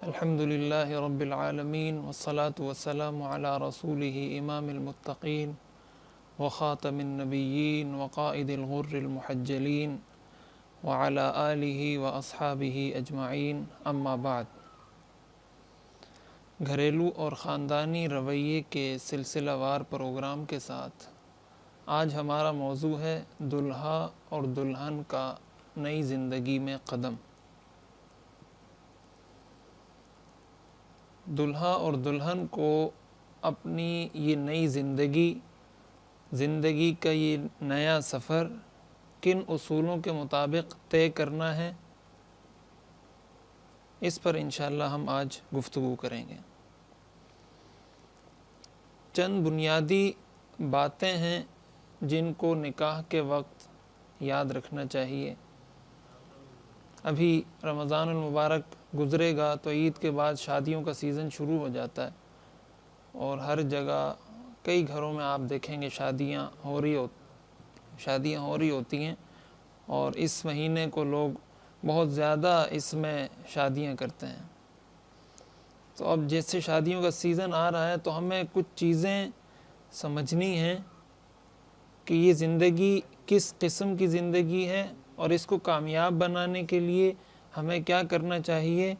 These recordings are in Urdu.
الحمد للہ رب العالمین والصلاة والسلام علی رسولہ امام المتقین وخاتم النبیین وقائد الغر المحجلین وعلی آلہ واصحابہ اجمعین، اما بعد۔ گھریلو اور خاندانی رویے کے سلسلہ وار پروگرام کے ساتھ آج ہمارا موضوع ہے دلہا اور دلہن کا نئی زندگی میں قدم۔ دلہا اور دلہن کو اپنی یہ نئی زندگی کا یہ نیا سفر کن اصولوں کے مطابق طے کرنا ہے، اس پر انشاءاللہ ہم آج گفتگو کریں گے۔ چند بنیادی باتیں ہیں جن کو نکاح کے وقت یاد رکھنا چاہیے۔ ابھی رمضان المبارک گزرے گا تو عید کے بعد شادیوں کا سیزن شروع ہو جاتا ہے، اور ہر جگہ کئی گھروں میں آپ دیکھیں گے شادیاں ہو رہی ہوتی ہیں، اور اس مہینے کو لوگ بہت زیادہ اس میں شادیاں کرتے ہیں۔ تو اب جیسے شادیوں کا سیزن آ رہا ہے تو ہمیں کچھ چیزیں سمجھنی ہیں کہ یہ زندگی کس قسم کی زندگی ہے، اور اس کو کامیاب بنانے کے لیے ہمیں کیا کرنا چاہیے،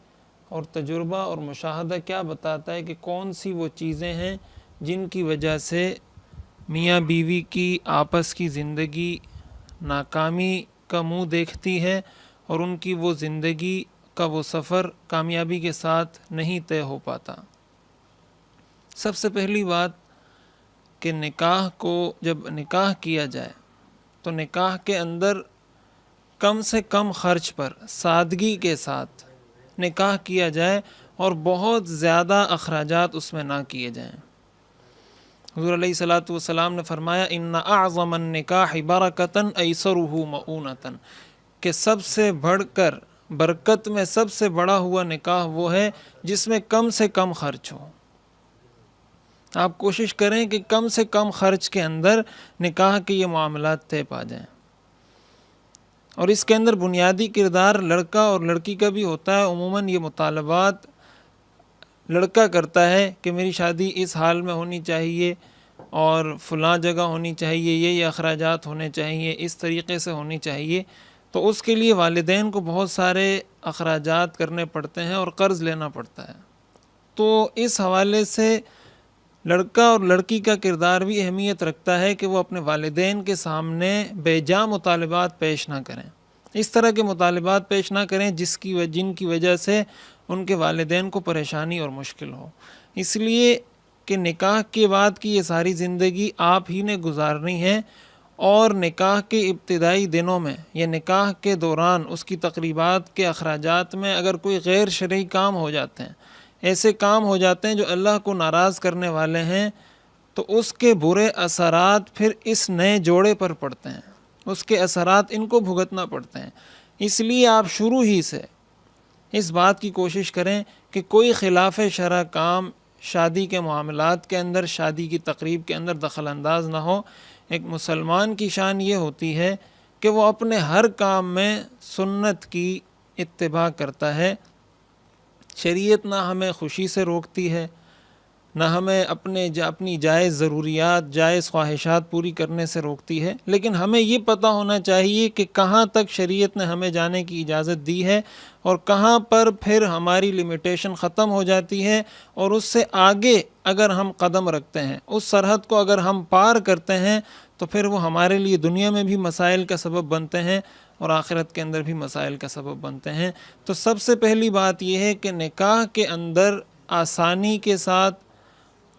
اور تجربہ اور مشاہدہ کیا بتاتا ہے کہ کون سی وہ چیزیں ہیں جن کی وجہ سے میاں بیوی کی آپس کی زندگی ناکامی کا منہ دیکھتی ہے، اور ان کی وہ زندگی کا وہ سفر کامیابی کے ساتھ نہیں طے ہو پاتا۔ سب سے پہلی بات کہ جب نکاح کیا جائے تو نکاح کے اندر کم سے کم خرچ پر سادگی کے ساتھ نکاح کیا جائے، اور بہت زیادہ اخراجات اس میں نہ کیے جائیں۔ حضور علیہ الصلوۃ والسلام نے فرمایا ان اعظم النکاح برکۃ ایسرہ مؤونۃ، کہ سب سے بڑھ کر برکت میں سب سے بڑا ہوا نکاح وہ ہے جس میں کم سے کم خرچ ہو۔ آپ کوشش کریں کہ کم سے کم خرچ کے اندر نکاح کے یہ معاملات طے پا جائیں، اور اس کے اندر بنیادی کردار لڑکا اور لڑکی کا بھی ہوتا ہے۔ عموماً یہ مطالبات لڑکا کرتا ہے کہ میری شادی اس حال میں ہونی چاہیے، اور فلاں جگہ ہونی چاہیے، یہ اخراجات ہونے چاہیے، اس طریقے سے ہونی چاہیے۔ تو اس کے لیے والدین کو بہت سارے اخراجات کرنے پڑتے ہیں اور قرض لینا پڑتا ہے۔ تو اس حوالے سے لڑکا اور لڑکی کا کردار بھی اہمیت رکھتا ہے کہ وہ اپنے والدین کے سامنے بے جا مطالبات پیش نہ کریں، اس طرح کے مطالبات پیش نہ کریں جن کی وجہ سے ان کے والدین کو پریشانی اور مشکل ہو۔ اس لیے کہ نکاح کے بعد کی یہ ساری زندگی آپ ہی نے گزارنی ہے، اور نکاح کے ابتدائی دنوں میں یا نکاح کے دوران اس کی تقریبات کے اخراجات میں اگر کوئی غیر شرعی کام ہو جاتے ہیں، ایسے کام ہو جاتے ہیں جو اللہ کو ناراض کرنے والے ہیں، تو اس کے برے اثرات پھر اس نئے جوڑے پر پڑتے ہیں، اس کے اثرات ان کو بھگتنا پڑتے ہیں۔ اس لیے آپ شروع ہی سے اس بات کی کوشش کریں کہ کوئی خلاف شرع کام شادی کے معاملات کے اندر، شادی کی تقریب کے اندر دخل انداز نہ ہو۔ ایک مسلمان کی شان یہ ہوتی ہے کہ وہ اپنے ہر کام میں سنت کی اتباع کرتا ہے۔ شریعت نہ ہمیں خوشی سے روکتی ہے، نہ ہمیں اپنی جائز ضروریات، جائز خواہشات پوری کرنے سے روکتی ہے، لیکن ہمیں یہ پتہ ہونا چاہیے کہ کہاں تک شریعت نے ہمیں جانے کی اجازت دی ہے، اور کہاں پر پھر ہماری لمیٹیشن ختم ہو جاتی ہے، اور اس سے آگے اگر ہم قدم رکھتے ہیں، اس سرحد کو اگر ہم پار کرتے ہیں، تو پھر وہ ہمارے لیے دنیا میں بھی مسائل کا سبب بنتے ہیں، اور آخرت کے اندر بھی مسائل کا سبب بنتے ہیں۔ تو سب سے پہلی بات یہ ہے کہ نکاح کے اندر آسانی کے ساتھ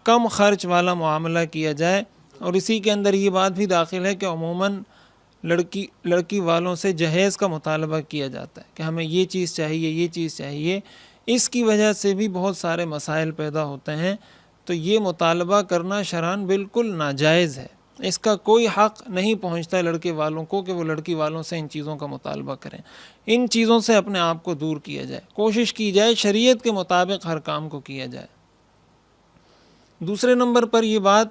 کم خرچ والا معاملہ کیا جائے، اور اسی کے اندر یہ بات بھی داخل ہے کہ عموماً لڑکی والوں سے جہیز کا مطالبہ کیا جاتا ہے کہ ہمیں یہ چیز چاہیے، یہ چیز چاہیے۔ اس کی وجہ سے بھی بہت سارے مسائل پیدا ہوتے ہیں۔ تو یہ مطالبہ کرنا شرعاً بالکل ناجائز ہے، اس کا کوئی حق نہیں پہنچتا لڑکے والوں کو کہ وہ لڑکی والوں سے ان چیزوں کا مطالبہ کریں۔ ان چیزوں سے اپنے آپ کو دور کیا جائے، کوشش کی جائے شریعت کے مطابق ہر کام کو کیا جائے۔ دوسرے نمبر پر یہ بات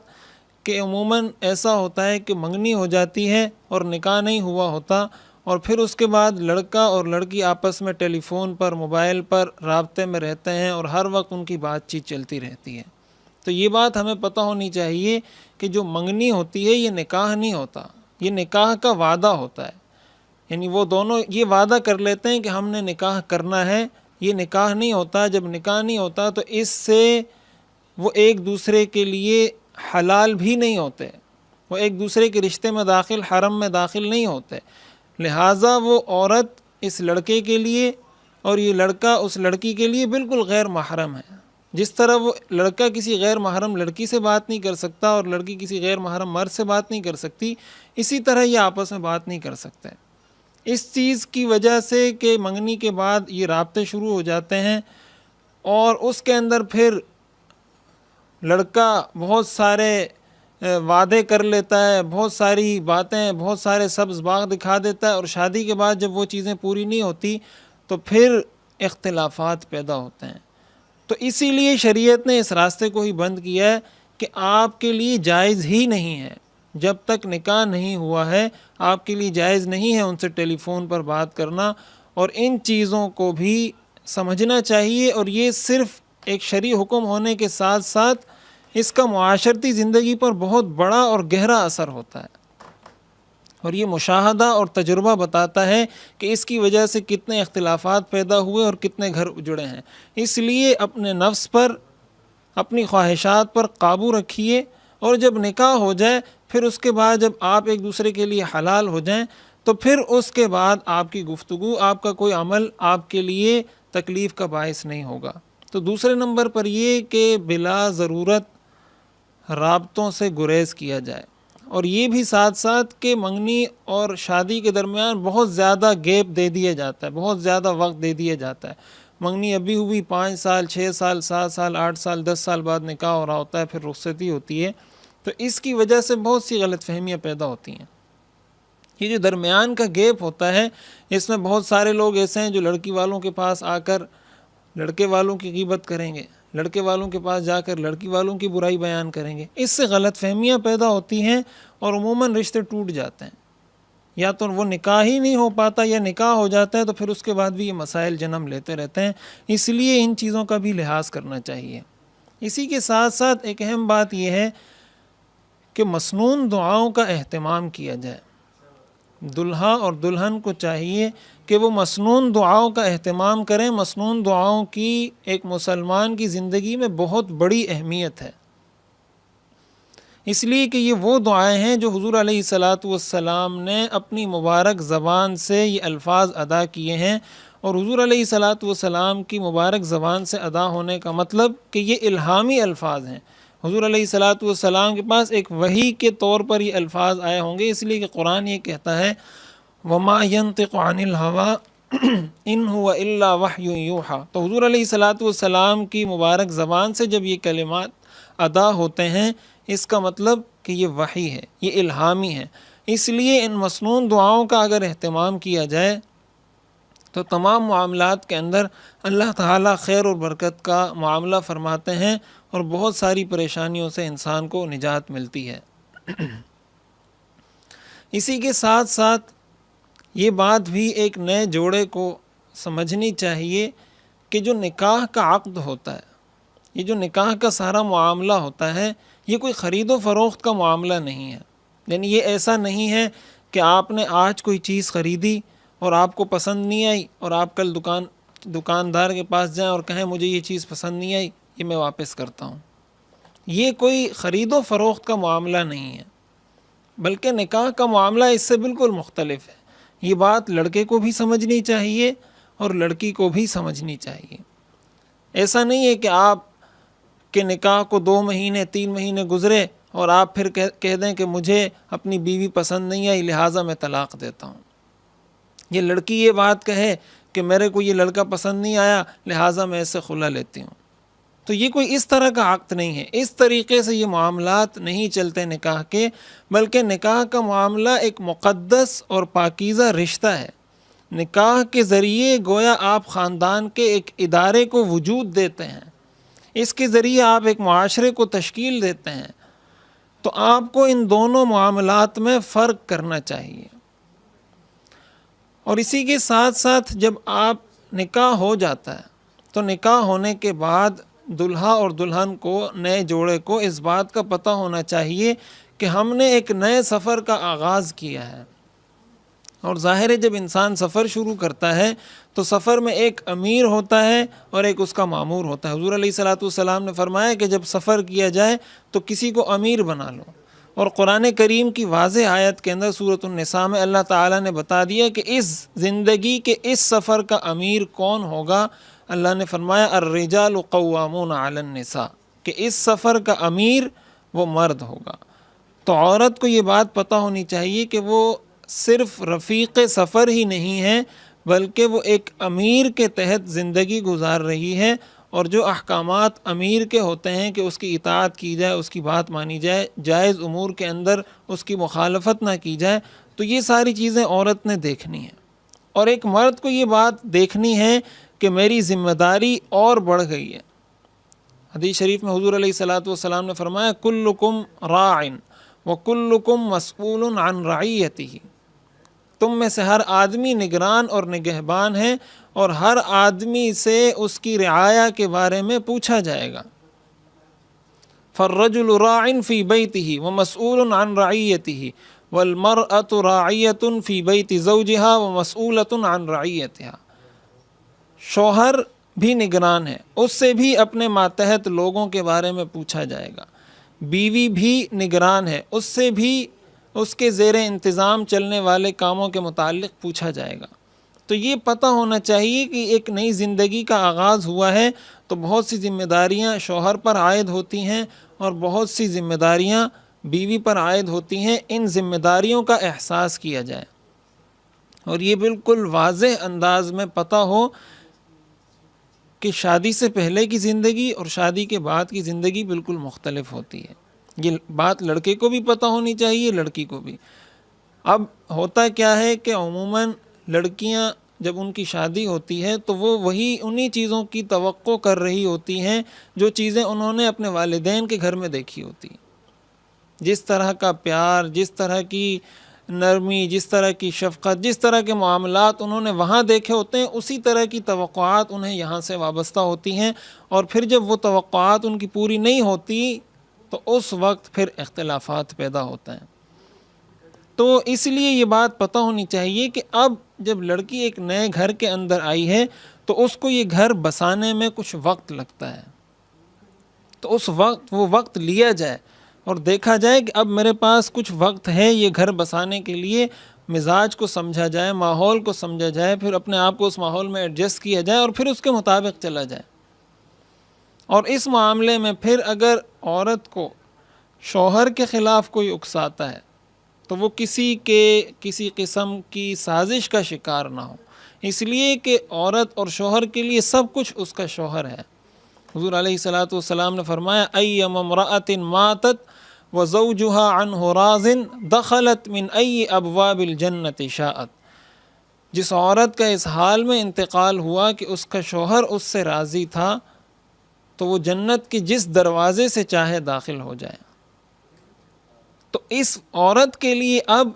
کہ عموماً ایسا ہوتا ہے کہ منگنی ہو جاتی ہے اور نکاح نہیں ہوا ہوتا، اور پھر اس کے بعد لڑکا اور لڑکی آپس میں ٹیلی فون پر موبائل پر رابطے میں رہتے ہیں اور ہر وقت ان کی بات چیت چلتی رہتی ہے۔ تو یہ بات ہمیں پتہ ہونی چاہیے کہ جو منگنی ہوتی ہے یہ نکاح نہیں ہوتا، یہ نکاح کا وعدہ ہوتا ہے۔ یعنی وہ دونوں یہ وعدہ کر لیتے ہیں کہ ہم نے نکاح کرنا ہے، یہ نکاح نہیں ہوتا۔ جب نکاح نہیں ہوتا تو اس سے وہ ایک دوسرے کے لیے حلال بھی نہیں ہوتے، وہ ایک دوسرے کے رشتے میں داخل، حرم میں داخل نہیں ہوتے۔ لہٰذا وہ عورت اس لڑکے کے لیے اور یہ لڑکا اس لڑکی کے لیے بالکل غیر محرم ہے۔ جس طرح وہ لڑکا کسی غیر محرم لڑکی سے بات نہیں کر سکتا اور لڑکی کسی غیر محرم مرد سے بات نہیں کر سکتی، اسی طرح یہ آپس میں بات نہیں کر سکتے۔ اس چیز کی وجہ سے کہ منگنی کے بعد یہ رابطے شروع ہو جاتے ہیں اور اس کے اندر پھر لڑکا بہت سارے وعدے کر لیتا ہے، بہت ساری باتیں، بہت سارے سبز باغ دکھا دیتا ہے، اور شادی کے بعد جب وہ چیزیں پوری نہیں ہوتی تو پھر اختلافات پیدا ہوتے ہیں۔ تو اسی لیے شریعت نے اس راستے کو ہی بند کیا ہے کہ آپ کے لیے جائز ہی نہیں ہے، جب تک نکاح نہیں ہوا ہے آپ کے لیے جائز نہیں ہے ان سے ٹیلی فون پر بات کرنا، اور ان چیزوں کو بھی سمجھنا چاہیے۔ اور یہ صرف ایک شرعی حکم ہونے کے ساتھ ساتھ اس کا معاشرتی زندگی پر بہت بڑا اور گہرا اثر ہوتا ہے، اور یہ مشاہدہ اور تجربہ بتاتا ہے کہ اس کی وجہ سے کتنے اختلافات پیدا ہوئے اور کتنے گھر اجڑے ہیں۔ اس لیے اپنے نفس پر، اپنی خواہشات پر قابو رکھیے، اور جب نکاح ہو جائے پھر اس کے بعد جب آپ ایک دوسرے کے لیے حلال ہو جائیں تو پھر اس کے بعد آپ کی گفتگو، آپ کا کوئی عمل آپ کے لیے تکلیف کا باعث نہیں ہوگا۔ تو دوسرے نمبر پر یہ کہ بلا ضرورت رابطوں سے گریز کیا جائے، اور یہ بھی ساتھ ساتھ کہ منگنی اور شادی کے درمیان بہت زیادہ گیپ دے دیا جاتا ہے، بہت زیادہ وقت دے دیا جاتا ہے۔ منگنی ابھی ہوئی 5 سال، 6 سال، 7 سال، 8 سال، 10 سال بعد نکاح ہو رہا ہوتا ہے، پھر رخصتی ہوتی ہے، تو اس کی وجہ سے بہت سی غلط فہمیاں پیدا ہوتی ہیں۔ یہ جو درمیان کا گیپ ہوتا ہے اس میں بہت سارے لوگ ایسے ہیں جو لڑکی والوں کے پاس آ کر لڑکے والوں کی غیبت کریں گے، لڑکے والوں کے پاس جا کر لڑکی والوں کی برائی بیان کریں گے۔ اس سے غلط فہمیاں پیدا ہوتی ہیں اور عموماً رشتے ٹوٹ جاتے ہیں، یا تو وہ نکاح ہی نہیں ہو پاتا یا نکاح ہو جاتا ہے تو پھر اس کے بعد بھی یہ مسائل جنم لیتے رہتے ہیں۔ اس لیے ان چیزوں کا بھی لحاظ کرنا چاہیے۔ اسی کے ساتھ ساتھ ایک اہم بات یہ ہے کہ مسنون دعاؤں کا اہتمام کیا جائے۔ دلہا اور دلہن کو چاہیے کہ وہ مسنون دعاؤں کا اہتمام کریں۔ مسنون دعاؤں کی ایک مسلمان کی زندگی میں بہت بڑی اہمیت ہے، اس لیے کہ یہ وہ دعائیں ہیں جو حضور علیہ والسلام نے اپنی مبارک زبان سے یہ الفاظ ادا کیے ہیں، اور حضور علیہ والسلام کی مبارک زبان سے ادا ہونے کا مطلب کہ یہ الہامی الفاظ ہیں۔ حضور علیہ والسلام کے پاس ایک وحی کے طور پر یہ الفاظ آئے ہوں گے، اس لیے کہ قرآن یہ کہتا ہے وَمَا يَنطِقُ عَنِ الْهَوَىٰ إِنْ هُوَ إِلَّا وَحْيٌ يُوحَىٰ۔ تو حضور علیہ والسلام کی مبارک زبان سے جب یہ کلمات ادا ہوتے ہیں اس کا مطلب کہ یہ وحی ہے، یہ الہامی ہے۔ اس لیے ان مسنون دعاؤں کا اگر اہتمام کیا جائے تو تمام معاملات کے اندر اللہ تعالیٰ خیر اور برکت کا معاملہ فرماتے ہیں، اور بہت ساری پریشانیوں سے انسان کو نجات ملتی ہے۔ اسی کے ساتھ ساتھ یہ بات بھی ایک نئے جوڑے کو سمجھنی چاہیے کہ جو نکاح کا عقد ہوتا ہے، یہ جو نکاح کا سارا معاملہ ہوتا ہے، یہ کوئی خرید و فروخت کا معاملہ نہیں ہے۔ یعنی یہ ایسا نہیں ہے کہ آپ نے آج کوئی چیز خریدی اور آپ کو پسند نہیں آئی اور آپ کل دکاندار کے پاس جائیں اور کہیں مجھے یہ چیز پسند نہیں آئی، یہ میں واپس کرتا ہوں۔ یہ کوئی خرید و فروخت کا معاملہ نہیں ہے، بلکہ نکاح کا معاملہ اس سے بالکل مختلف ہے۔ یہ بات لڑکے کو بھی سمجھنی چاہیے اور لڑکی کو بھی سمجھنی چاہیے۔ ایسا نہیں ہے کہ آپ کے نکاح کو 2 مہینے 3 مہینے گزرے اور آپ پھر کہہ دیں کہ مجھے اپنی بیوی پسند نہیں آئی لہٰذا میں طلاق دیتا ہوں۔ یہ لڑکی یہ بات کہے کہ میرے کو یہ لڑکا پسند نہیں آیا لہٰذا میں اس سے خلا لیتی ہوں۔ تو یہ کوئی اس طرح کا عقد نہیں ہے، اس طریقے سے یہ معاملات نہیں چلتے نکاح کے، بلکہ نکاح کا معاملہ ایک مقدس اور پاکیزہ رشتہ ہے۔ نکاح کے ذریعے گویا آپ خاندان کے ایک ادارے کو وجود دیتے ہیں، اس کے ذریعے آپ ایک معاشرے کو تشکیل دیتے ہیں۔ تو آپ کو ان دونوں معاملات میں فرق کرنا چاہیے۔ اور اسی کے ساتھ ساتھ جب آپ نکاح ہو جاتا ہے تو نکاح ہونے کے بعد دلہا اور دلہن کو، نئے جوڑے کو اس بات کا پتہ ہونا چاہیے کہ ہم نے ایک نئے سفر کا آغاز کیا ہے۔ اور ظاہر ہے جب انسان سفر شروع کرتا ہے تو سفر میں ایک امیر ہوتا ہے اور ایک اس کا مامور ہوتا ہے۔ حضور علیہ الصلاۃ والسلام نے فرمایا کہ جب سفر کیا جائے تو کسی کو امیر بنا لو، اور قرآن کریم کی واضح آیت کے اندر سورۃ النساء میں اللہ تعالیٰ نے بتا دیا کہ اس زندگی کے اس سفر کا امیر کون ہوگا۔ اللہ نے فرمایا الرجال قوامون علی النساء، کہ اس سفر کا امیر وہ مرد ہوگا۔ تو عورت کو یہ بات پتہ ہونی چاہیے کہ وہ صرف رفیق سفر ہی نہیں ہے، بلکہ وہ ایک امیر کے تحت زندگی گزار رہی ہے، اور جو احکامات امیر کے ہوتے ہیں کہ اس کی اطاعت کی جائے، اس کی بات مانی جائے، جائز امور کے اندر اس کی مخالفت نہ کی جائے، تو یہ ساری چیزیں عورت نے دیکھنی ہیں۔ اور ایک مرد کو یہ بات دیکھنی ہے کہ میری ذمہ داری اور بڑھ گئی ہے۔ حدیث شریف میں حضور علیہ الصلاۃ والسلام نے فرمایا کلکم راع وکلکم مسئول عن رعیتہ، تم میں سے ہر آدمی نگران اور نگہبان ہے، اور ہر آدمی سے اس کی رعایا کے بارے میں پوچھا جائے گا۔ فالرجل راع فی بیتہ ومسئول عن رعیتہ والمرأة راعیۃ فی بیت زوجہا ومسئولۃ عن رعیتہا، شوہر بھی نگران ہے، اس سے بھی اپنے ماتحت لوگوں کے بارے میں پوچھا جائے گا۔ بیوی بھی نگران ہے، اس سے بھی اس کے زیر انتظام چلنے والے کاموں کے متعلق پوچھا جائے گا۔ تو یہ پتہ ہونا چاہیے کہ ایک نئی زندگی کا آغاز ہوا ہے تو بہت سی ذمہ داریاں شوہر پر عائد ہوتی ہیں اور بہت سی ذمہ داریاں بیوی پر عائد ہوتی ہیں۔ ان ذمہ داریوں کا احساس کیا جائے اور یہ بالکل واضح انداز میں پتہ ہو کہ شادی سے پہلے کی زندگی اور شادی کے بعد کی زندگی بالکل مختلف ہوتی ہے۔ یہ بات لڑکے کو بھی پتہ ہونی چاہیے، لڑکی کو بھی۔ اب ہوتا کیا ہے کہ عموماً لڑکیاں جب ان کی شادی ہوتی ہے تو وہ انہی چیزوں کی توقع کر رہی ہوتی ہیں جو چیزیں انہوں نے اپنے والدین کے گھر میں دیکھی ہوتی ہیں۔ جس طرح کا پیار، جس طرح کی نرمی، جس طرح کی شفقت، جس طرح کے معاملات انہوں نے وہاں دیکھے ہوتے ہیں، اسی طرح کی توقعات انہیں یہاں سے وابستہ ہوتی ہیں، اور پھر جب وہ توقعات ان کی پوری نہیں ہوتی تو اس وقت پھر اختلافات پیدا ہوتے ہیں۔ تو اس لیے یہ بات پتہ ہونی چاہیے کہ اب جب لڑکی ایک نئے گھر کے اندر آئی ہے تو اس کو یہ گھر بسانے میں کچھ وقت لگتا ہے، تو اس وقت وہ وقت لیا جائے اور دیکھا جائے کہ اب میرے پاس کچھ وقت ہے یہ گھر بسانے کے لیے، مزاج کو سمجھا جائے، ماحول کو سمجھا جائے، پھر اپنے آپ کو اس ماحول میں ایڈجسٹ کیا جائے اور پھر اس کے مطابق چلا جائے۔ اور اس معاملے میں پھر اگر عورت کو شوہر کے خلاف کوئی اکساتا ہے تو وہ کسی قسم کی سازش کا شکار نہ ہو، اس لیے کہ عورت اور شوہر کے لیے سب کچھ اس کا شوہر ہے۔ حضور علیہ الصلاۃ والسلام نے فرمایا ایم امرأۃ ماتت وزوجها عنہ راض دخلت من ای ابواب الجنت شاءت، جس عورت کا اس حال میں انتقال ہوا کہ اس کا شوہر اس سے راضی تھا تو وہ جنت کے جس دروازے سے چاہے داخل ہو جائے۔ تو اس عورت کے لیے اب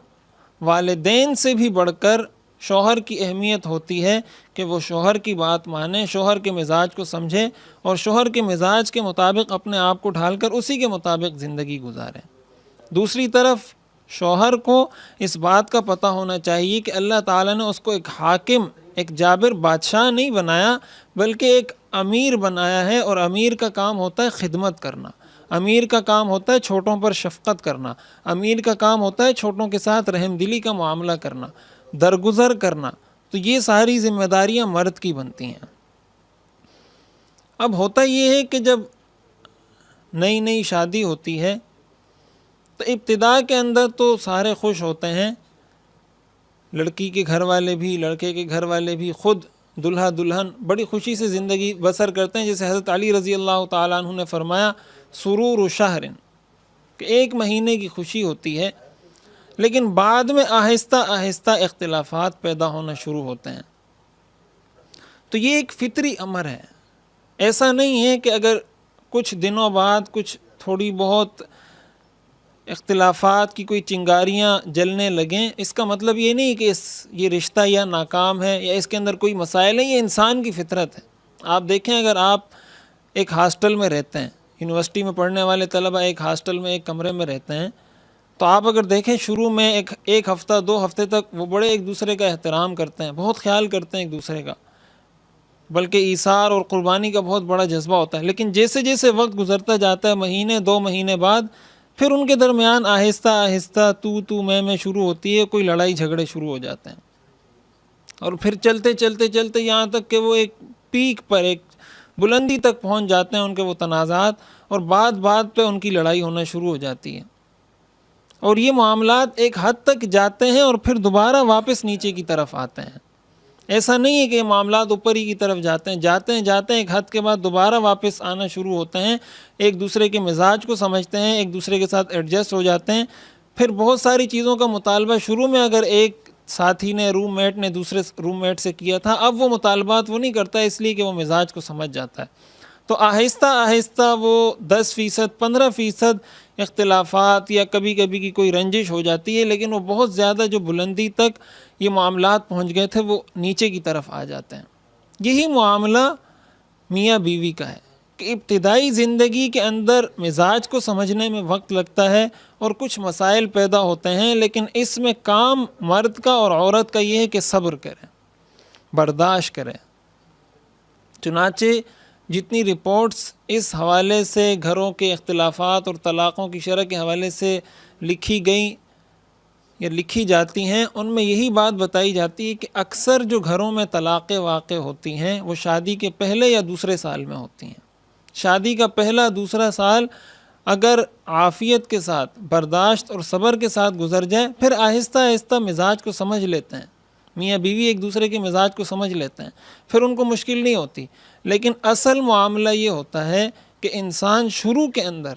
والدین سے بھی بڑھ کر شوہر کی اہمیت ہوتی ہے کہ وہ شوہر کی بات مانے، شوہر کے مزاج کو سمجھے اور شوہر کے مزاج کے مطابق اپنے آپ کو ڈھال کر اسی کے مطابق زندگی گزارے۔ دوسری طرف شوہر کو اس بات کا پتہ ہونا چاہیے کہ اللہ تعالیٰ نے اس کو ایک حاکم، ایک جابر بادشاہ نہیں بنایا بلکہ ایک امیر بنایا ہے، اور امیر کا کام ہوتا ہے خدمت کرنا، امیر کا کام ہوتا ہے چھوٹوں پر شفقت کرنا، امیر کا کام ہوتا ہے چھوٹوں کے ساتھ رحم دلی کا معاملہ کرنا، درگزر کرنا۔ تو یہ ساری ذمہ داریاں مرد کی بنتی ہیں۔ اب ہوتا یہ ہے کہ جب نئی نئی شادی ہوتی ہے تو ابتدا کے اندر تو سارے خوش ہوتے ہیں، لڑکی کے گھر والے بھی، لڑکے کے گھر والے بھی، خود دلہا دلہن بڑی خوشی سے زندگی بسر کرتے ہیں، جیسے حضرت علی رضی اللہ تعالیٰ عنہ نے فرمایا سرور شہر، کہ ایک مہینے کی خوشی ہوتی ہے، لیکن بعد میں آہستہ آہستہ اختلافات پیدا ہونا شروع ہوتے ہیں۔ تو یہ ایک فطری امر ہے، ایسا نہیں ہے کہ اگر کچھ دنوں بعد کچھ تھوڑی بہت اختلافات کی کوئی چنگاریاں جلنے لگیں، اس کا مطلب یہ نہیں کہ یہ رشتہ یا ناکام ہے یا اس کے اندر کوئی مسائل ہیں، یہ انسان کی فطرت ہے۔ آپ دیکھیں، اگر آپ ایک ہاسٹل میں رہتے ہیں، یونیورسٹی میں پڑھنے والے طلبہ ایک ہاسٹل میں ایک کمرے میں رہتے ہیں، تو آپ اگر دیکھیں شروع میں ایک ہفتہ 2 ہفتے تک وہ بڑے ایک دوسرے کا احترام کرتے ہیں، بہت خیال کرتے ہیں ایک دوسرے کا، بلکہ ایثار اور قربانی کا بہت بڑا جذبہ ہوتا ہے۔ لیکن جیسے جیسے وقت گزرتا جاتا ہے، مہینے 2 مہینے بعد، پھر ان کے درمیان آہستہ آہستہ تو میں شروع ہوتی ہے، کوئی لڑائی جھگڑے شروع ہو جاتے ہیں، اور پھر چلتے چلتے چلتے یہاں تک کہ وہ ایک پیک پر، ایک بلندی تک پہنچ جاتے ہیں ان کے وہ تنازعات، اور بات پہ ان کی لڑائی ہونا شروع ہو جاتی ہے، اور یہ معاملات ایک حد تک جاتے ہیں اور پھر دوبارہ واپس نیچے کی طرف آتے ہیں۔ ایسا نہیں ہے کہ یہ معاملات اوپر ہی کی طرف جاتے ہیں ایک حد کے بعد دوبارہ واپس آنا شروع ہوتے ہیں، ایک دوسرے کے مزاج کو سمجھتے ہیں، ایک دوسرے کے ساتھ ایڈجسٹ ہو جاتے ہیں۔ پھر بہت ساری چیزوں کا مطالبہ شروع میں اگر ایک ساتھی نے، روم میٹ نے دوسرے روم میٹ سے کیا تھا، اب وہ مطالبات وہ نہیں کرتا، اس لیے کہ وہ مزاج کو سمجھ جاتا ہے۔ تو آہستہ آہستہ وہ 10%، 15% اختلافات یا کبھی کبھی کی کوئی رنجش ہو جاتی ہے، لیکن وہ بہت زیادہ جو بلندی تک یہ معاملات پہنچ گئے تھے وہ نیچے کی طرف آ جاتے ہیں۔ یہی معاملہ میاں بیوی کا ہے کہ ابتدائی زندگی کے اندر مزاج کو سمجھنے میں وقت لگتا ہے اور کچھ مسائل پیدا ہوتے ہیں، لیکن اس میں کام مرد کا اور عورت کا یہ ہے کہ صبر کریں، برداشت کریں۔ چنانچہ جتنی رپورٹس اس حوالے سے گھروں کے اختلافات اور طلاقوں کی شرح کے حوالے سے لکھی گئیں یا لکھی جاتی ہیں، ان میں یہی بات بتائی جاتی ہے کہ اکثر جو گھروں میں طلاقیں واقع ہوتی ہیں وہ شادی کے پہلے یا دوسرے سال میں ہوتی ہیں۔ شادی کا پہلا دوسرا سال اگر عافیت کے ساتھ، برداشت اور صبر کے ساتھ گزر جائے، پھر آہستہ آہستہ مزاج کو سمجھ لیتے ہیں، میاں بیوی ایک دوسرے کے مزاج کو سمجھ لیتے ہیں، پھر ان کو مشکل نہیں ہوتی۔ لیکن اصل معاملہ یہ ہوتا ہے کہ انسان شروع کے اندر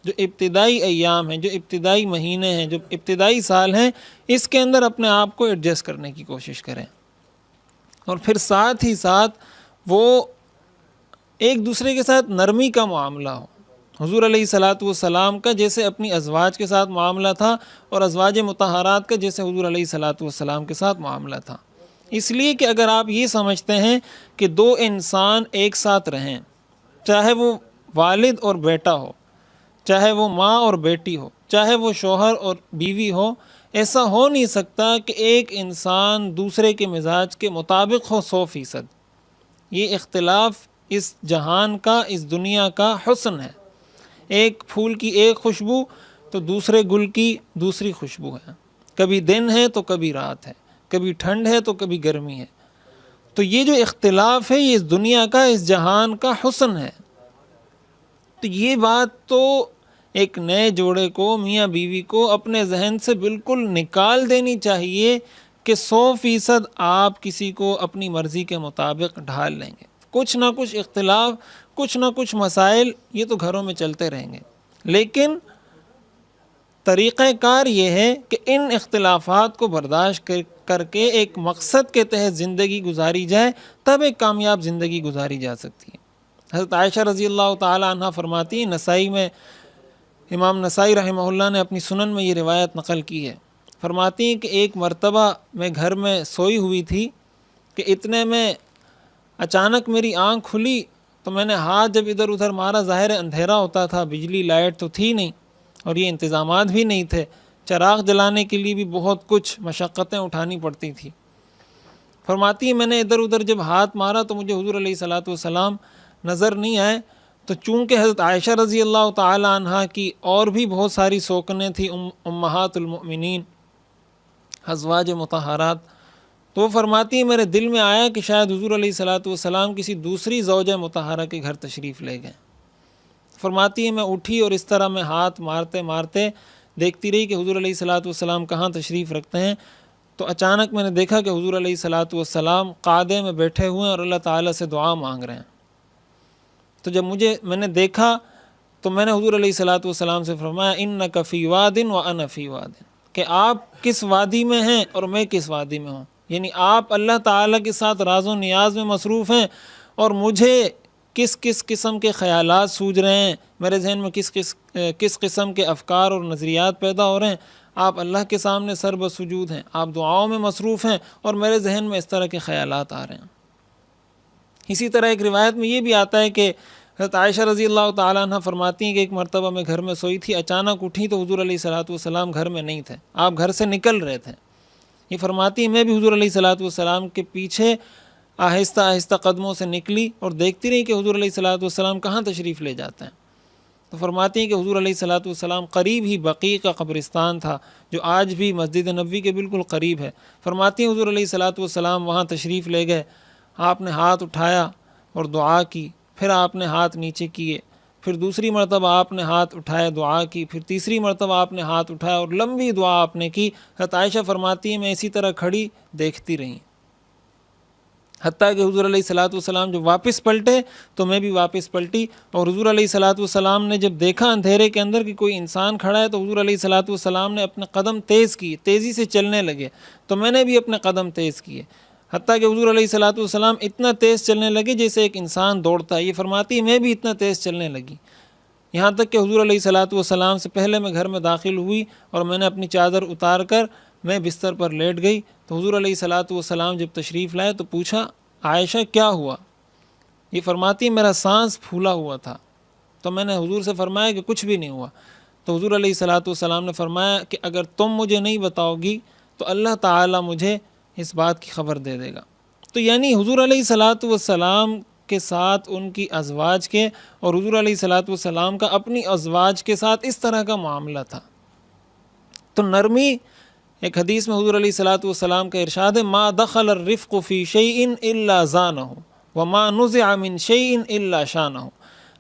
جو ابتدائی ایام ہیں، جو ابتدائی مہینے ہیں، جو ابتدائی سال ہیں، اس کے اندر اپنے آپ کو ایڈجسٹ کرنے کی کوشش کریں، اور پھر ساتھ ہی ساتھ وہ ایک دوسرے کے ساتھ نرمی کا معاملہ ہو۔ حضور علیہ السلام کا جیسے اپنی ازواج کے ساتھ معاملہ تھا، اور ازواج مطہرات کا جیسے حضور علیہ السلام کے ساتھ معاملہ تھا۔ اس لیے کہ اگر آپ یہ سمجھتے ہیں کہ 2 انسان ایک ساتھ رہیں، چاہے وہ والد اور بیٹا ہو، چاہے وہ ماں اور بیٹی ہو، چاہے وہ شوہر اور بیوی ہو، ایسا ہو نہیں سکتا کہ ایک انسان دوسرے کے مزاج کے مطابق ہو 100%۔ یہ اختلاف اس جہان کا، اس دنیا کا حسن ہے۔ ایک پھول کی ایک خوشبو تو دوسرے گل کی دوسری خوشبو ہے، کبھی دن ہے تو کبھی رات ہے، کبھی ٹھنڈ ہے تو کبھی گرمی ہے۔ تو یہ جو اختلاف ہے، یہ اس دنیا کا، اس جہان کا حسن ہے۔ تو یہ بات تو ایک نئے جوڑے کو، میاں بیوی کو اپنے ذہن سے بالکل نکال دینی چاہیے کہ 100% آپ کسی کو اپنی مرضی کے مطابق ڈھال لیں گے۔ کچھ نہ کچھ اختلاف، کچھ نہ کچھ مسائل یہ تو گھروں میں چلتے رہیں گے، لیکن طریقہ کار یہ ہے کہ ان اختلافات کو برداشت کر کے ایک مقصد کے تحت زندگی گزاری جائے، تب ایک کامیاب زندگی گزاری جا سکتی ہے۔ حضرت عائشہ رضی اللہ تعالی عنہ فرماتی ہیں، نسائی میں، امام نسائی رحمہ اللہ نے اپنی سنن میں یہ روایت نقل کی ہے، فرماتی ہیں کہ ایک مرتبہ میں گھر میں سوئی ہوئی تھی کہ اتنے میں اچانک میری آنکھ کھلی، تو میں نے ہاتھ جب ادھر ادھر مارا، ظاہر اندھیرا ہوتا تھا، بجلی لائٹ تو تھی نہیں، اور یہ انتظامات بھی نہیں تھے، چراغ جلانے کے لیے بھی بہت کچھ مشقتیں اٹھانی پڑتی تھی۔ فرماتی ہے میں نے ادھر ادھر جب ہاتھ مارا تو مجھے حضور علیہ السلام نظر نہیں آئے، تو چونکہ حضرت عائشہ رضی اللہ تعالی عنہ کی اور بھی بہت ساری سوکنیں تھیں، امہات المؤمنین، ازواج مطہرات، تو وہ فرماتی ہے میرے دل میں آیا کہ شاید حضور علیہ السلام کسی دوسری زوجہ مطہرہ کے گھر تشریف لے گئے۔ فرماتی ہے میں اٹھی اور اس طرح میں ہاتھ مارتے مارتے دیکھتی رہی کہ حضور علیہ السلام کہاں تشریف رکھتے ہیں، تو اچانک میں نے دیکھا کہ حضور علیہ السلام قعدے میں بیٹھے ہوئے ہیں اور اللہ تعالیٰ سے دعا مانگ رہے ہیں۔ تو جب میں نے دیکھا تو میں نے حضور علیہ السلام سے فرمایا انک فی واد وانا فی واد، کہ آپ کس وادی میں ہیں اور میں کس وادی میں ہوں، یعنی آپ اللہ تعالیٰ کے ساتھ راز و نیاز میں مصروف ہیں اور مجھے کس کس قسم کے خیالات سوج رہے ہیں، میرے ذہن میں کس قسم کے افکار اور نظریات پیدا ہو رہے ہیں، آپ اللہ کے سامنے سر بسجود ہیں، آپ دعاؤں میں مصروف ہیں، اور میرے ذہن میں اس طرح کے خیالات آ رہے ہیں۔ اسی طرح ایک روایت میں یہ بھی آتا ہے کہ حضرت عائشہ رضی اللہ تعالیٰ عنہ فرماتی ہیں کہ ایک مرتبہ میں گھر میں سوئی تھی، اچانک اٹھی تو حضور علیہ الصلوۃ والسلام گھر میں نہیں تھے، آپ گھر سے نکل رہے تھے۔ یہ فرماتی ہیں میں بھی حضور علیہ الصلوۃ والسلام کے پیچھے آہستہ آہستہ قدموں سے نکلی اور دیکھتی رہی کہ حضور علیہ الصلوۃ والسلام کہاں تشریف لے جاتے ہیں۔ تو فرماتی ہیں کہ حضور علیہ الصلوۃ والسلام قریب ہی بقیع کا قبرستان تھا جو آج بھی مسجد نبوی کے بالکل قریب ہے۔ فرماتی ہیں حضور علیہ الصلوۃ والسلام وہاں تشریف لے گئے، آپ نے ہاتھ اٹھایا اور دعا کی، پھر آپ نے ہاتھ نیچے کیے، پھر دوسری مرتبہ آپ نے ہاتھ اٹھایا دعا کی، پھر تیسری مرتبہ آپ نے ہاتھ اٹھایا اور لمبی دعا آپ نے کی۔ حضرت عائشہ فرماتی ہیں میں اسی طرح کھڑی دیکھتی رہی، حتیٰ کہ حضور علیہ الصلوۃ والسلام جب واپس پلٹے تو میں بھی واپس پلٹی، اور حضور علیہ الصلوۃ والسلام نے جب دیکھا اندھیرے کے اندر کہ کوئی انسان کھڑا ہے تو حضور علیہ الصلوۃ والسلام نے اپنے قدم تیز کیے، تیزی سے چلنے لگے، تو میں نے بھی اپنے قدم تیز کیے، حتیٰ کہ حضور علیہ الصلوۃ والسلام اتنا تیز چلنے لگے جیسے ایک انسان دوڑتا ہے۔ یہ فرماتی ہے میں بھی اتنا تیز چلنے لگی، یہاں تک کہ حضور علیہ الصلوۃ والسلام سے پہلے میں گھر میں داخل ہوئی اور میں نے اپنی چادر اتار کر میں بستر پر لیٹ گئی، تو حضور علیہ الصلوۃ والسلام جب تشریف لائے تو پوچھا عائشہ کیا ہوا؟ یہ فرماتی ہے میرا سانس پھولا ہوا تھا، تو میں نے حضور سے فرمایا کہ کچھ بھی نہیں ہوا، تو حضور علیہ الصلوۃ والسلام نے فرمایا کہ اگر تم مجھے نہیں بتاؤ گی تو اللہ تعالیٰ مجھے اس بات کی خبر دے دے گا۔ تو یعنی حضور علیہ الصلوۃ والسلام کے ساتھ ان کی ازواج کے اور حضور علیہ الصلوۃ والسلام کا اپنی ازواج کے ساتھ اس طرح کا معاملہ تھا۔ تو نرمی، ایک حدیث میں حضور علیہ الصلوۃ والسلام کا ارشاد ہے ما دخل الرفق فی شیء الا زانہ وما نزع من شیء الا شانہ،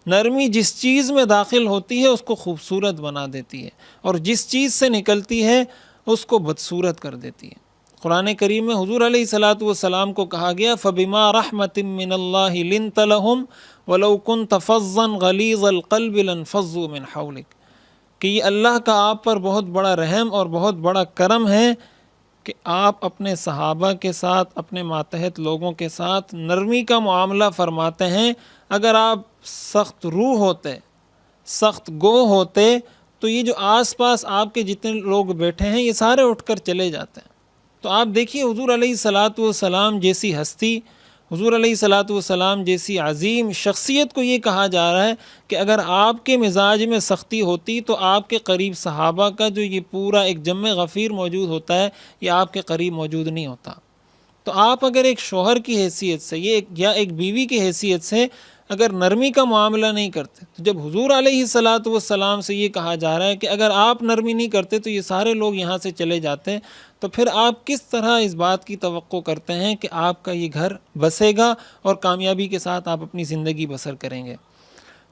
نرمی جس چیز میں داخل ہوتی ہے اس کو خوبصورت بنا دیتی ہے، اور جس چیز سے نکلتی ہے اس کو بدصورت کر دیتی ہے۔ قرآن کریم میں حضور علیہ الصلوۃ والسلام کو کہا گیا فَبِمَا رَحْمَةٍ مِّنَ اللَّهِ لِنْتَ لَهُمْ وَلَوْ كُنْتَ فَظًّا غَلِيظَ الْقَلْبِ لَانفَضُّوا مِنْ حَوْلِكَ، کہ یہ اللہ کا آپ پر بہت بڑا رحم اور بہت بڑا کرم ہے کہ آپ اپنے صحابہ کے ساتھ، اپنے ماتحت لوگوں کے ساتھ نرمی کا معاملہ فرماتے ہیں۔ اگر آپ سخت روح ہوتے، سخت گو ہوتے تو یہ جو آس پاس آپ کے جتنے لوگ بیٹھے ہیں یہ سارے اٹھ کر چلے جاتے ہیں۔ تو آپ دیکھیے حضور علیہ الصلوۃ والسلام جیسی ہستی، حضور علیہ الصلوۃ والسلام جیسی عظیم شخصیت کو یہ کہا جا رہا ہے کہ اگر آپ کے مزاج میں سختی ہوتی تو آپ کے قریب صحابہ کا جو یہ پورا ایک جمع غفیر موجود ہوتا ہے یہ آپ کے قریب موجود نہیں ہوتا۔ تو آپ اگر ایک شوہر کی حیثیت سے یا ایک بیوی کی حیثیت سے اگر نرمی کا معاملہ نہیں کرتے، تو جب حضور علیہ الصلوۃ والسلام سے یہ کہا جا رہا ہے کہ اگر آپ نرمی نہیں کرتے تو یہ سارے لوگ یہاں سے چلے جاتے، تو پھر آپ کس طرح اس بات کی توقع کرتے ہیں کہ آپ کا یہ گھر بسے گا اور کامیابی کے ساتھ آپ اپنی زندگی بسر کریں گے؟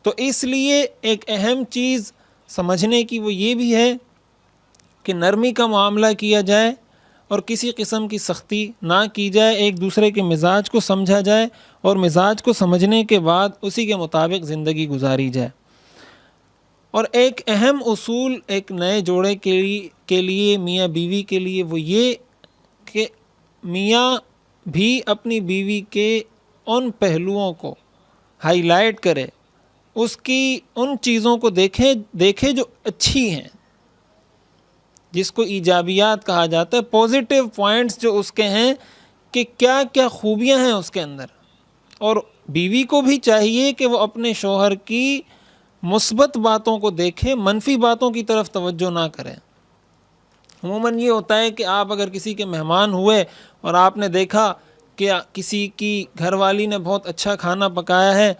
تو اس لیے ایک اہم چیز سمجھنے کی وہ یہ بھی ہے کہ نرمی کا معاملہ کیا جائے اور کسی قسم کی سختی نہ کی جائے، ایک دوسرے کے مزاج کو سمجھا جائے اور مزاج کو سمجھنے کے بعد اسی کے مطابق زندگی گزاری جائے۔ اور ایک اہم اصول ایک نئے جوڑے کے لیے میاں بیوی کے لیے وہ یہ کہ میاں بھی اپنی بیوی کے ان پہلوؤں کو ہائی لائٹ کرے، اس کی ان چیزوں کو دیکھے جو اچھی ہیں، جس کو ایجابیات کہا جاتا ہے، پازیٹیو پوائنٹس جو اس کے ہیں کہ کیا کیا خوبیاں ہیں اس کے اندر۔ اور بیوی کو بھی چاہیے کہ وہ اپنے شوہر کی مثبت باتوں کو دیکھے، منفی باتوں کی طرف توجہ نہ کریں۔ عموماً یہ ہوتا ہے کہ آپ اگر کسی کے مہمان ہوئے اور آپ نے دیکھا کہ کسی کی گھر والی نے بہت اچھا کھانا پکایا ہے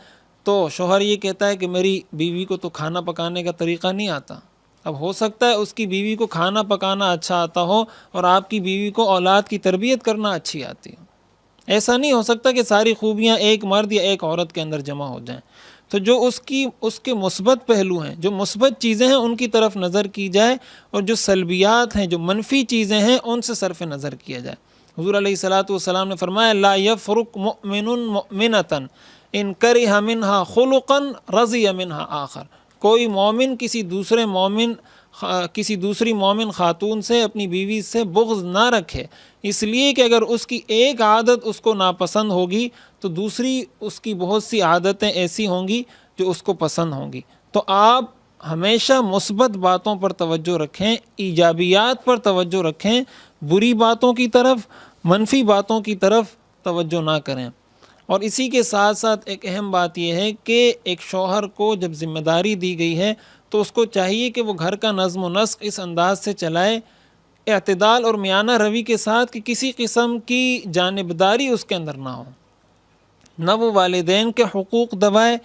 تو شوہر یہ کہتا ہے کہ میری بیوی کو تو کھانا پکانے کا طریقہ نہیں آتا۔ اب ہو سکتا ہے اس کی بیوی کو کھانا پکانا اچھا آتا ہو اور آپ کی بیوی کو اولاد کی تربیت کرنا اچھی آتی ہو۔ ایسا نہیں ہو سکتا کہ ساری خوبیاں ایک مرد یا ایک عورت کے اندر جمع ہو جائیں۔ تو جو اس کے مثبت پہلو ہیں، جو مثبت چیزیں ہیں ان کی طرف نظر کی جائے، اور جو سلبیات ہیں، جو منفی چیزیں ہیں ان سے صرف نظر کیا جائے۔ حضور علیہ الصلوۃ والسلام نے فرمایا لا یفرق مؤمن مؤمنۃ ان کرہ منہا خلقا رضی منہا آخر، کوئی مومن کسی دوسری مومن خاتون سے، اپنی بیوی سے بغض نہ رکھے، اس لیے کہ اگر اس کی ایک عادت اس کو ناپسند ہوگی تو دوسری اس کی بہت سی عادتیں ایسی ہوں گی جو اس کو پسند ہوں گی۔ تو آپ ہمیشہ مثبت باتوں پر توجہ رکھیں، ایجابیات پر توجہ رکھیں، بری باتوں کی طرف، منفی باتوں کی طرف توجہ نہ کریں۔ اور اسی کے ساتھ ساتھ ایک اہم بات یہ ہے کہ ایک شوہر کو جب ذمہ داری دی گئی ہے تو اس کو چاہیے کہ وہ گھر کا نظم و نسق اس انداز سے چلائے، اعتدال اور میانہ روی کے ساتھ، کہ کسی قسم کی جانبداری اس کے اندر نہ ہو، نہ وہ والدین کے حقوق دبائے،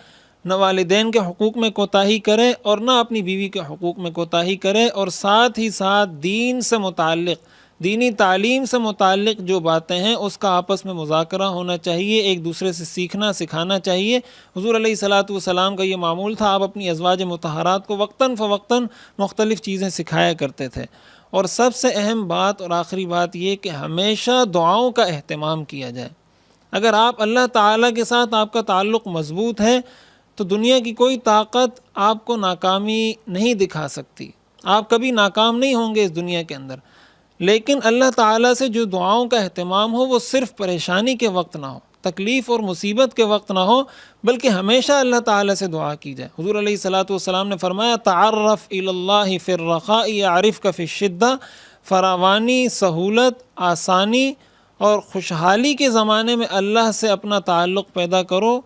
نہ والدین کے حقوق میں کوتاہی کرے، اور نہ اپنی بیوی کے حقوق میں کوتاہی کرے، اور ساتھ ہی ساتھ دین سے متعلق، دینی تعلیم سے متعلق جو باتیں ہیں اس کا آپس میں مذاکرہ ہونا چاہیے، ایک دوسرے سے سیکھنا سکھانا چاہیے۔ حضور علیہ الصلاۃ والسلام کا یہ معمول تھا، آپ اپنی ازواج مطہرات کو وقتاً فوقتاً مختلف چیزیں سکھایا کرتے تھے۔ اور سب سے اہم بات اور آخری بات یہ کہ ہمیشہ دعاؤں کا اہتمام کیا جائے۔ اگر آپ اللہ تعالیٰ کے ساتھ آپ کا تعلق مضبوط ہے تو دنیا کی کوئی طاقت آپ کو ناکامی نہیں دکھا سکتی، آپ کبھی ناکام نہیں ہوں گے اس دنیا کے اندر۔ لیکن اللہ تعالیٰ سے جو دعاؤں کا اہتمام ہو وہ صرف پریشانی کے وقت نہ ہو، تکلیف اور مصیبت کے وقت نہ ہو، بلکہ ہمیشہ اللہ تعالیٰ سے دعا کی جائے۔ حضور علیہ الصلاۃ والسلام نے فرمایا تعرف الی اللہ فی الرخاء یعرفک فی الشدہ، فراوانی، سہولت، آسانی اور خوشحالی کے زمانے میں اللہ سے اپنا تعلق پیدا کرو،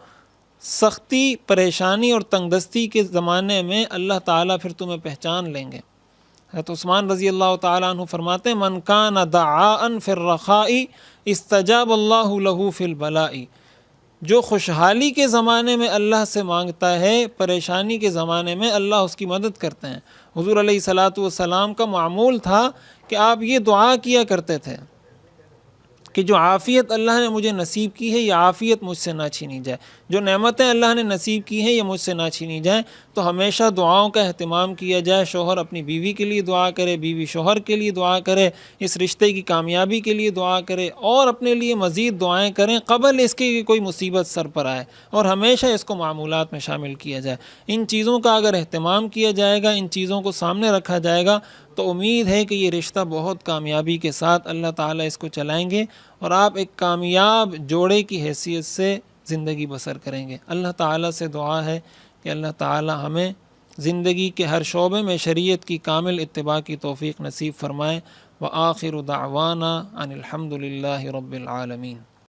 سختی، پریشانی اور تنگ دستی کے زمانے میں اللہ تعالیٰ پھر تمہیں پہچان لیں گے۔ حضرت عثمان رضی اللہ تعالیٰ عنہ فرماتے ہیں من کان دعاء فی الرخاء استجاب اللہ لہ فی البلاء، جو خوشحالی کے زمانے میں اللہ سے مانگتا ہے، پریشانی کے زمانے میں اللہ اس کی مدد کرتے ہیں۔ حضور علیہ الصلاۃ والسلام کا معمول تھا کہ آپ یہ دعا کیا کرتے تھے کہ جو عافیت اللہ نے مجھے نصیب کی ہے یہ عافیت مجھ سے نہ چھینی جائے، جو نعمتیں اللہ نے نصیب کی ہیں یہ مجھ سے نہ چھینی جائیں۔ تو ہمیشہ دعاؤں کا اہتمام کیا جائے، شوہر اپنی بیوی کے لیے دعا کرے، بیوی شوہر کے لیے دعا کرے، اس رشتے کی کامیابی کے لیے دعا کرے، اور اپنے لیے مزید دعائیں کریں قبل اس کے کہ کوئی مصیبت سر پر آئے، اور ہمیشہ اس کو معمولات میں شامل کیا جائے۔ ان چیزوں کا اگر اہتمام کیا جائے گا، ان چیزوں کو سامنے رکھا جائے گا، تو امید ہے کہ یہ رشتہ بہت کامیابی کے ساتھ اللہ تعالیٰ اس کو چلائیں گے، اور آپ ایک کامیاب جوڑے کی حیثیت سے زندگی بسر کریں گے۔ اللہ تعالیٰ سے دعا ہے کہ اللہ تعالیٰ ہمیں زندگی کے ہر شعبے میں شریعت کی کامل اتباع کی توفیق نصیب فرمائے۔ وآخر دعوانا ان الحمد للہ رب العالمین۔